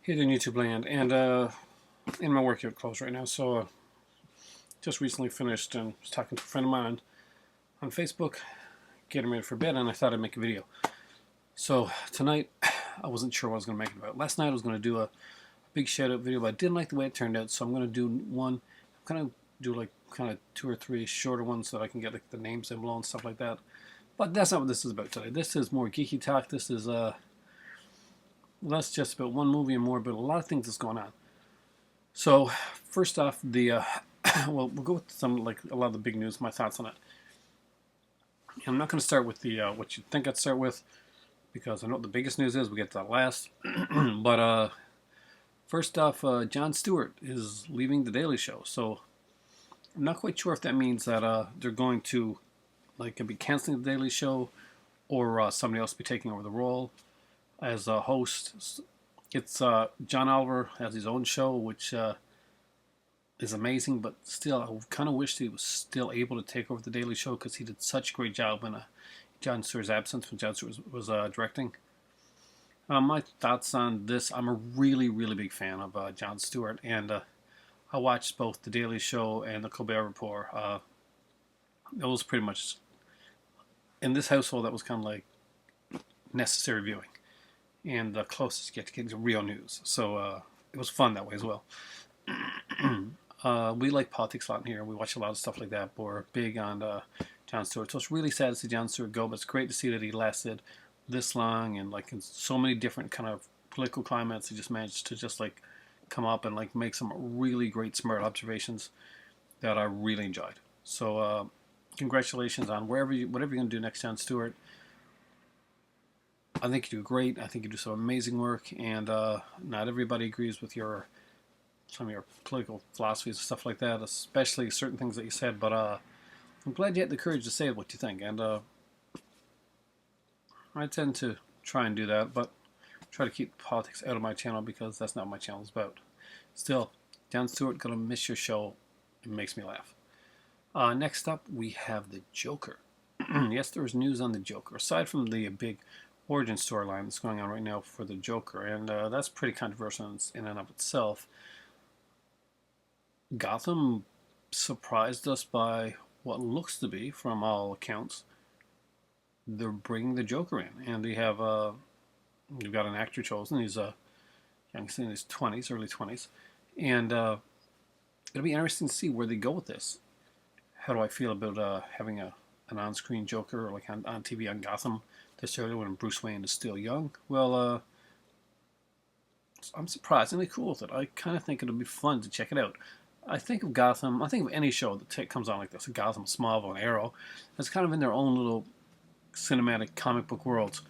Hey there, YouTube land, and in my workout clothes right now. So just recently finished and was talking to a friend of mine on Facebook, getting ready for bed, and I thought I'd make a video. So tonight, I wasn't sure what I was going to make it about. Last night I was going to do a big shout out video, but I didn't like the way it turned out, so I'm going to do one. I'm going to do like kind of 2 or 3 shorter ones so that I can get like the names in below and stuff like that. But that's not what this is about today. This is more geeky talk. This is less just about one movie and more about a lot of things that's going on. So first off, the well, we'll go with some like a lot of the big news, my thoughts on it. I'm not going to start with the what you think I'd start with, because I know what the biggest news is. We get to that last. But first off, Jon Stewart is leaving the Daily Show. So I'm not quite sure if that means that they're going to like be canceling the Daily Show, or somebody else be taking over the role as a host. It's John Oliver has his own show, which is amazing, but still, I kind of wish he was still able to take over the Daily Show, because he did such a great job in Jon Stewart's absence when Jon Stewart was directing. My thoughts on this: I'm a really, really big fan of Jon Stewart, and I watched both the Daily Show and the Colbert Report. It was pretty much in this household that was kind of like necessary viewing, and the closest you get to getting real news. So it was fun that way as well. We like politics a lot in here. We watch a lot of stuff like that, but we're big on Jon Stewart. So it's really sad to see Jon Stewart go, but it's great to see that he lasted this long, and like in so many different kind of political climates, he just managed to just like come up and like make some really great smart observations that I really enjoyed. So congratulations on whatever you're going to do next, Jon Stewart. I think you do great. I think you do some amazing work, and not everybody agrees with some of your political philosophies and stuff like that, especially certain things that you said, but I'm glad you had the courage to say what you think, and I tend to try and do that, but try to keep politics out of my channel, because that's not what my channel is about. Still, Jon Stewart, gonna miss your show. It makes me laugh. Next up, we have the Joker. Yes, there is news on the Joker, aside from the big origin storyline that's going on right now for the Joker, and that's pretty controversial in and of itself. Gotham surprised us by what looks to be, from all accounts, they're bringing the Joker in, and they have you've got an actor chosen. He's young, in his 20s, early 20s, and it'll be interesting to see where they go with this. How do I feel about having an on-screen Joker, like on TV on Gotham this early when Bruce Wayne is still young? Well, I'm surprisingly cool with it. I kind of think it'll be fun to check it out. I think of Gotham, I think of any show that comes on like this, Gotham, Smallville, and Arrow, that's kind of in their own little cinematic comic book worlds.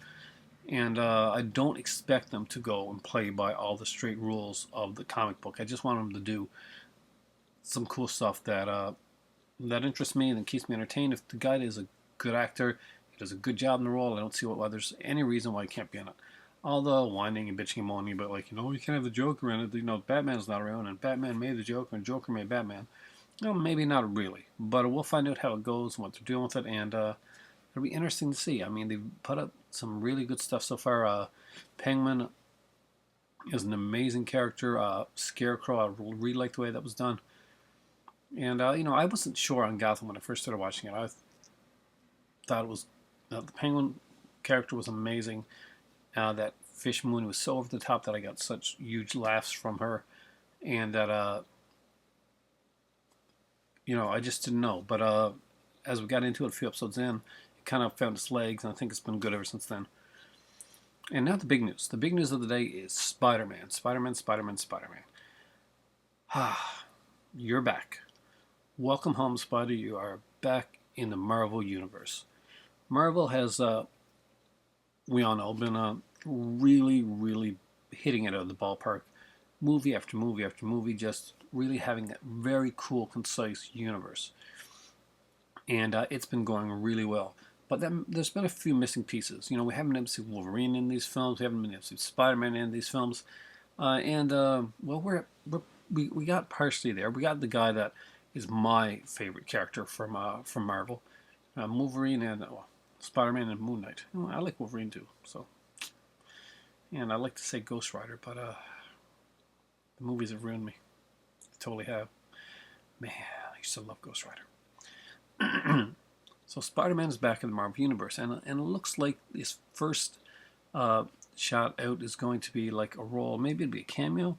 And I don't expect them to go and play by all the straight rules of the comic book. I just want them to do some cool stuff that interests me and keeps me entertained. If the guy is a good actor, he does a good job in the role, I don't see why there's any reason why he can't be in it. All the whining and bitching and moaning about, like, you can't have the Joker in it. Batman's not around, and Batman made the Joker, and Joker made Batman. Maybe not really, but we'll find out how it goes and what they're doing with it, and it'll be interesting to see. I mean, they've put up some really good stuff so far. Penguin is an amazing character. Scarecrow, I really like the way that was done. And, I wasn't sure on Gotham when I first started watching it. I thought it was, the Penguin character was amazing. That Fish Moon was so over the top that I got such huge laughs from her, and that I just didn't know. But as we got into it a few episodes in, it kind of found its legs, and I think it's been good ever since then. And now the big news. The big news of the day is Spider-Man. Spider-Man. You're back. Welcome home, Spidey. You are back in the Marvel Universe. Marvel has, we all know, been really, really hitting it out of the ballpark. Movie after movie after movie, just really having that very cool, concise universe. And it's been going really well. But there's been a few missing pieces. We haven't been able to see Wolverine in these films. We haven't been able to see Spider-Man in these films. Well, we got partially there. We got the guy that is my favorite character from Marvel, Wolverine and Spider-Man and Moon Knight. I like Wolverine too. So, and I like to say Ghost Rider, but The movies have ruined me. They totally have. Man, I used to love Ghost Rider. So Spider-Man is back in the Marvel Universe, and it looks like his first shot out is going to be like a role. Maybe it'll be a cameo.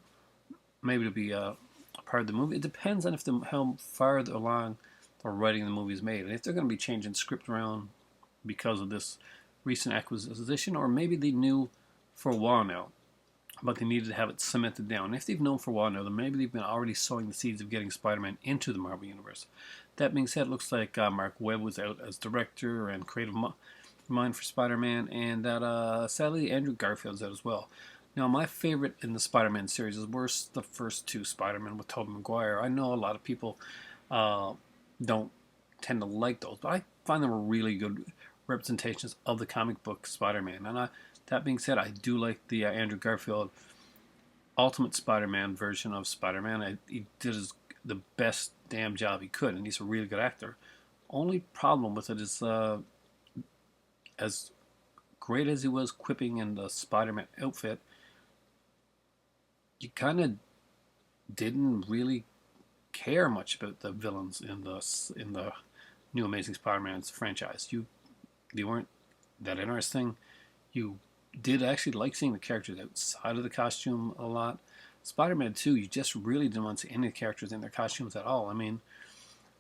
Maybe it'll be a part of the movie. It depends on how far along the writing the movie is made, and if they're going to be changing script around because of this recent acquisition, or maybe they knew for a while now, but they needed to have it cemented down. And if they've known for a while now, then maybe they've been already sowing the seeds of getting Spider-Man into the Marvel Universe. That being said, it looks like Mark Webb was out as director and creative mind for Spider-Man, and that sadly Andrew Garfield's out as well. Now, my favorite in the Spider-Man series were the first two Spider-Man with Tobey Maguire. I know a lot of people don't tend to like those, but I find them a really good representations of the comic book Spider-Man. And that being said, I do like the Andrew Garfield Ultimate Spider-Man version of Spider-Man. He did the best damn job he could, and he's a really good actor. Only problem with it is, as great as he was quipping in the Spider-Man outfit, you kind of didn't really care much about the villains in the New Amazing Spider-Man franchise. They weren't that interesting. You did actually like seeing the characters outside of the costume a lot. Spider-Man 2, you just really didn't want to see any of the characters in their costumes at all. I mean,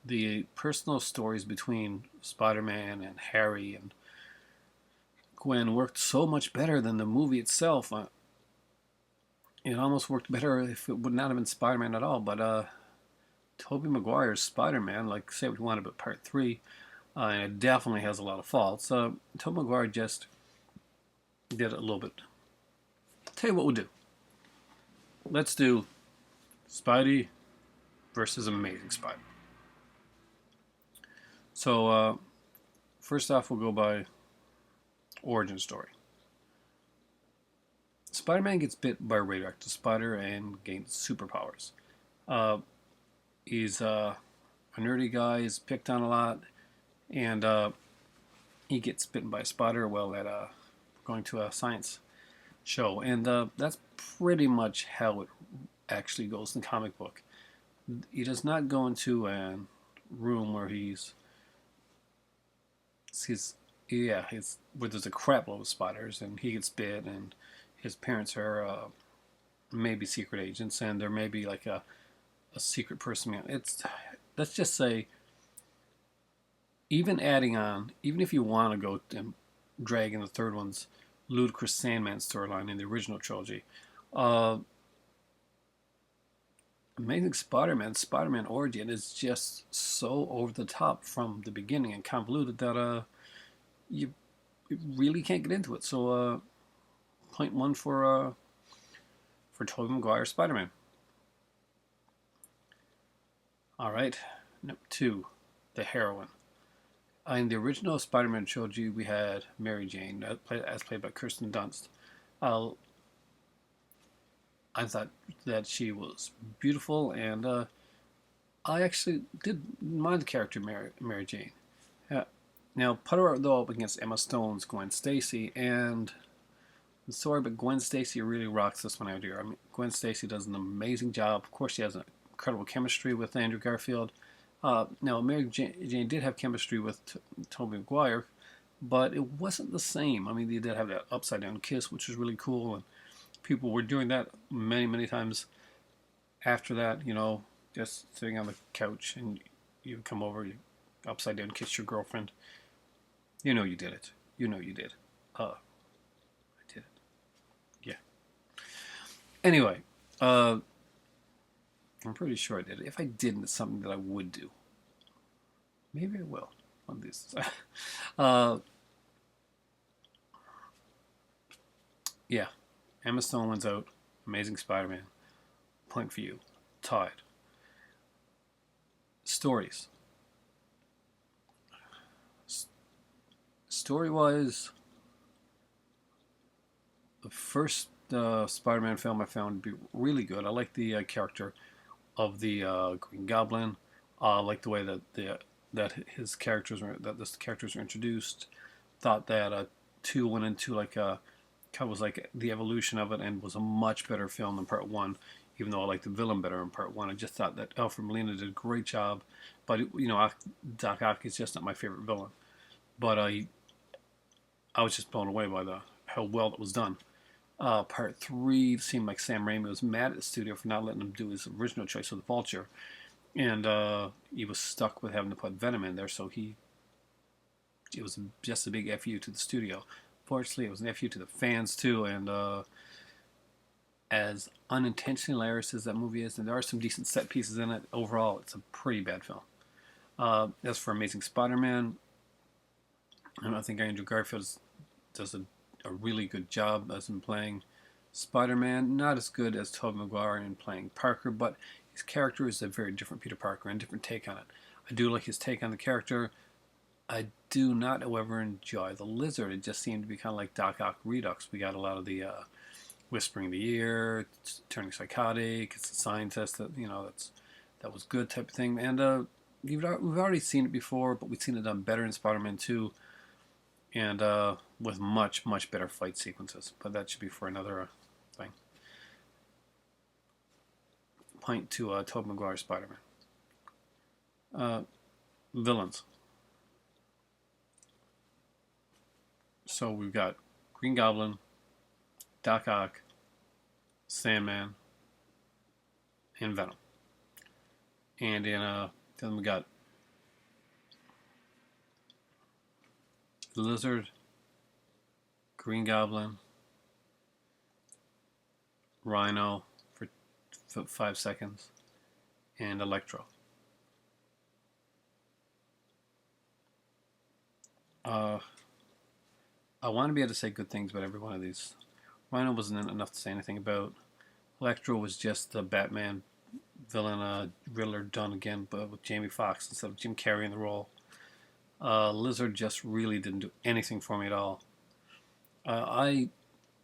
the personal stories between Spider-Man and Harry and Gwen worked so much better than the movie itself. It almost worked better if it would not have been Spider-Man at all. But Tobey Maguire's Spider-Man, like say what you want about Part 3, and it definitely has a lot of faults. Tobey Maguire just did it a little bit. Tell you what we'll do. Let's do Spidey versus Amazing Spider. So, first off, we'll go by origin story. Spider-Man gets bit by a radioactive spider and gains superpowers. He's a nerdy guy, he's picked on a lot, and he gets bitten by a spider while at going to a science show. And that's pretty much how it actually goes in the comic book. He does not go into a room where where there's a crap load of spiders, and he gets bit, and his parents are maybe secret agents, and there may be like a secret person. Let's just say, even if you want to go and drag in the third one's ludicrous Sandman storyline in the original trilogy, Amazing Spider-Man origin is just so over the top from the beginning and convoluted that you really can't get into it. So, point one for Tobey Maguire Spider-Man. All right, number 2, the heroine. In the original Spider-Man trilogy, we had Mary Jane, as played by Kirsten Dunst. I thought that she was beautiful, and I actually did mind the character Mary Jane. Now, put her though up against Emma Stone's Gwen Stacy, and I'm sorry, but Gwen Stacy really rocks this one out here. I mean, Gwen Stacy does an amazing job. Of course, she has an incredible chemistry with Andrew Garfield. Now, Mary Jane did have chemistry with Tobey Maguire, but it wasn't the same. I mean, they did have that upside-down kiss, which was really cool, and people were doing that many, many times after that, just sitting on the couch, and you come over, you upside-down kiss your girlfriend. You know you did it. You know you did. I did it. Yeah. Anyway, I'm pretty sure I did it. If I didn't, it's something that I would do. Maybe I will. One of these. Yeah. Emma Stone wins out. Amazing Spider-Man. Point for you. Tied. Stories. Story-wise, the first Spider-Man film I found to be really good. I like the character of the Green Goblin. I like the way that his characters were introduced. Thought that 2 went into like was like the evolution of it, and was a much better film than Part 1 even though I liked the villain better in part one. I just thought that Alfred Molina did a great job, but Doc Ock is just not my favorite villain. But I was just blown away by the how well it was done. Part three seemed like Sam Raimi was mad at the studio for not letting him do his original choice of the Vulture, and he was stuck with having to put Venom in there. So it was just a big fu to the studio. Fortunately, it was an fu to the fans too, and as unintentionally hilarious as that movie is, and there are some decent set pieces in it, overall, it's a pretty bad film. As for Amazing Spider-Man, I think Andrew Garfield does a really good job as in playing Spider-Man. Not as good as Tobey Maguire in playing Parker, but his character is a very different Peter Parker and a different take on it. I do like his take on the character. I do not, however, enjoy the Lizard. It just seemed to be kind of like Doc Ock Redux. We got a lot of the whispering in the ear, turning psychotic. It's a scientist that was good type of thing. And we've already seen it before, but we've seen it done better in Spider-Man 2, and with much, much better fight sequences. But that should be for another thing. Point to Tobey Maguire's Spider-Man. Villains. So we've got Green Goblin, Doc Ock, Sandman, and Venom. And then we got the Lizard, Green Goblin, Rhino for 5 seconds, and Electro. I want to be able to say good things about every one of these. Rhino wasn't enough to say anything about. Electro was just the Batman villain, Riddler done again, but with Jamie Foxx instead of Jim Carrey in the role. Lizard just really didn't do anything for me at all. I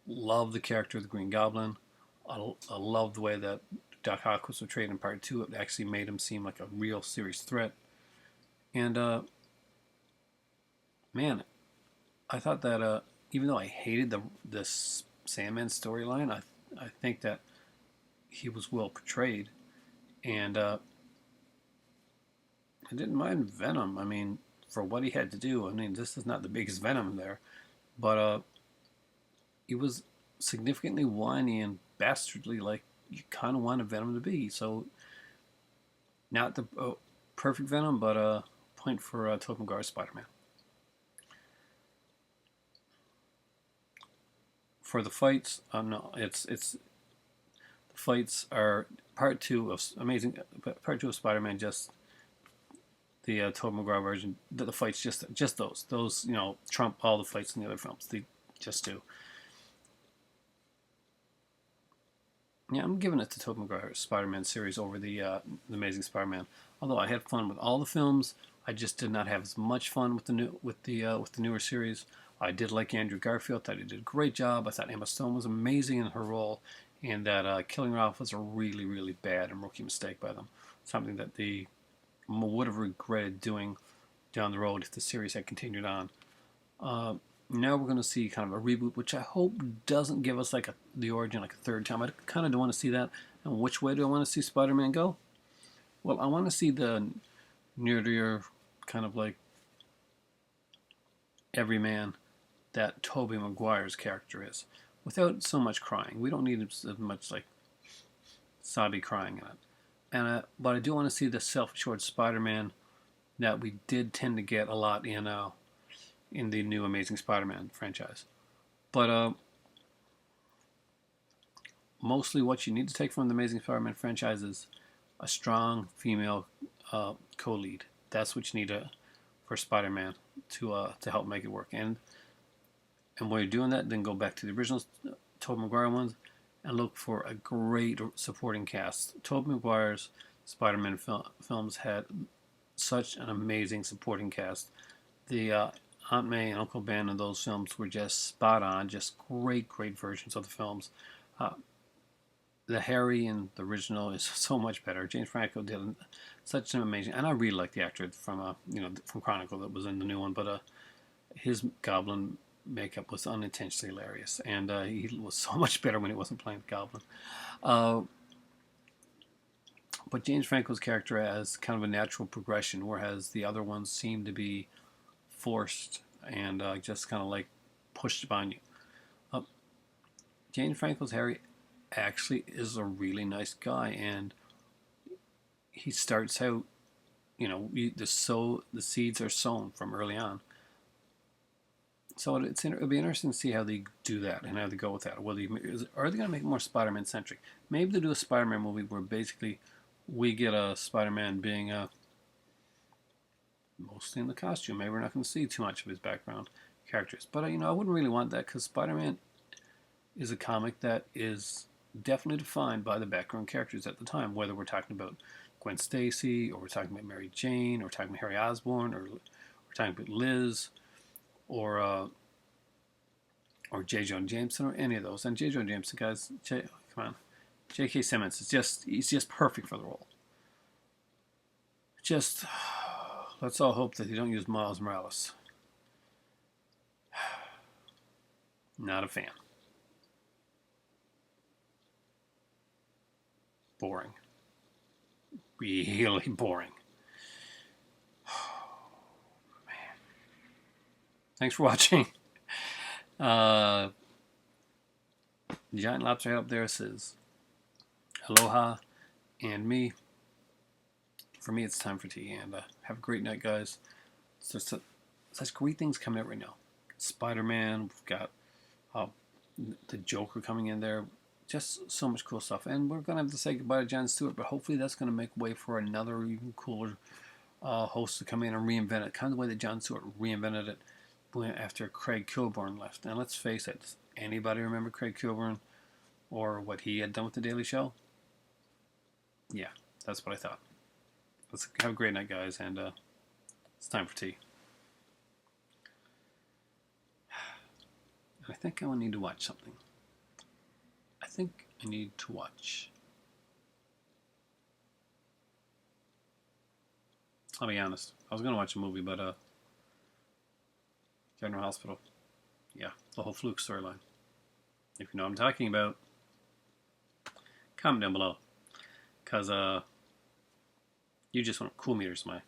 love the character of the Green Goblin. I love the way that Doc Ock was portrayed in part 2. It actually made him seem like a real serious threat. And, man, I thought that even though I hated this Sandman storyline, I think that he was well portrayed. And I didn't mind Venom. I mean, for what he had to do, I mean, this is not the biggest Venom there, but he was significantly whiny and bastardly, like you kind of wanted Venom to be. So, not the perfect Venom, but point for Tobey Maguire's Spider-Man. For the fights, no, it's the fights are part two of Spider-Man. Just the Tobey Maguire version. The fights just those trump all the fights in the other films. They just do. Yeah, I'm giving it to Tobey Maguire's Spider-Man series over the Amazing Spider-Man. Although I had fun with all the films, I just did not have as much fun with the newer series. I did like Andrew Garfield. Thought he did a great job. I thought Emma Stone was amazing in her role, and that killing her off was a really, really bad and rookie mistake by them. Something that they would have regretted doing down the road if the series had continued on. Now we're going to see kind of a reboot, which I hope doesn't give us the origin a third time. I kind of don't want to see that. And which way do I want to see Spider-Man go? Well, I want to see the nerdier kind of like everyman that Tobey Maguire's character is, without so much crying. We don't need as much like sobby crying in it. And but I do want to see the self-assured Spider-Man that we did tend to get a lot in the new Amazing Spider-Man franchise. But mostly what you need to take from the Amazing Spider-Man franchise is a strong female co-lead. That's what you need for Spider-Man to help make it work. And while you're doing that, then go back to the original Tobey Maguire ones and look for a great supporting cast. Tobey Maguire's Spider-Man films had such an amazing supporting cast. The Aunt May and Uncle Ben in those films were just spot on, just great versions of the films. The Harry in the original is so much better. James Franco did such an amazing, and I really like the actor from from Chronicle that was in the new one, but his Goblin makeup was unintentionally hilarious, and he was so much better when he wasn't playing the Goblin. But James Franco's character has kind of a natural progression, whereas the other ones seem to be forced and just kind of like pushed upon you. Uh, James Franco's Harry actually is a really nice guy, and he starts out, you know, the seeds are sown from early on. So it'll be interesting to see how they do that and how they go with that. Are they going to make it more Spider-Man centric? Maybe they'll do a Spider-Man movie where basically we get a Spider-Man being mostly in the costume. Maybe we're not going to see too much of his background characters. But, you know, I wouldn't really want that because Spider-Man is a comic that is definitely defined by the background characters at the time, whether we're talking about Gwen Stacy, or we're talking about Mary Jane, or we're talking about Harry Osborn, or we're talking about Liz, or J. Jonah Jameson, or any of those. And J. Jonah Jameson, guys, come on, J.K. Simmons he's just perfect for the role. Just let's all hope that they don't use Miles Morales. Not a fan. Boring. Really boring. Man. Thanks for watching. The giant lobster head up there says aloha and me. For me, it's time for tea, and have a great night, guys. Such great things coming out right now. Spider-Man, we've got the Joker coming in there. Just so much cool stuff. And we're going to have to say goodbye to Jon Stewart, but hopefully that's going to make way for another even cooler host to come in and reinvent it. Kind of the way that Jon Stewart reinvented it after Craig Kilborn left. And let's face it, does anybody remember Craig Kilborn or what he had done with The Daily Show? Yeah, that's what I thought. Let's have a great night, guys, and it's time for tea. I think I will need to watch something. I think I need to watch. I'll be honest. I was going to watch a movie, but General Hospital. Yeah, the whole Fluke storyline. If you know what I'm talking about, comment down below. Because you just want cool meters, my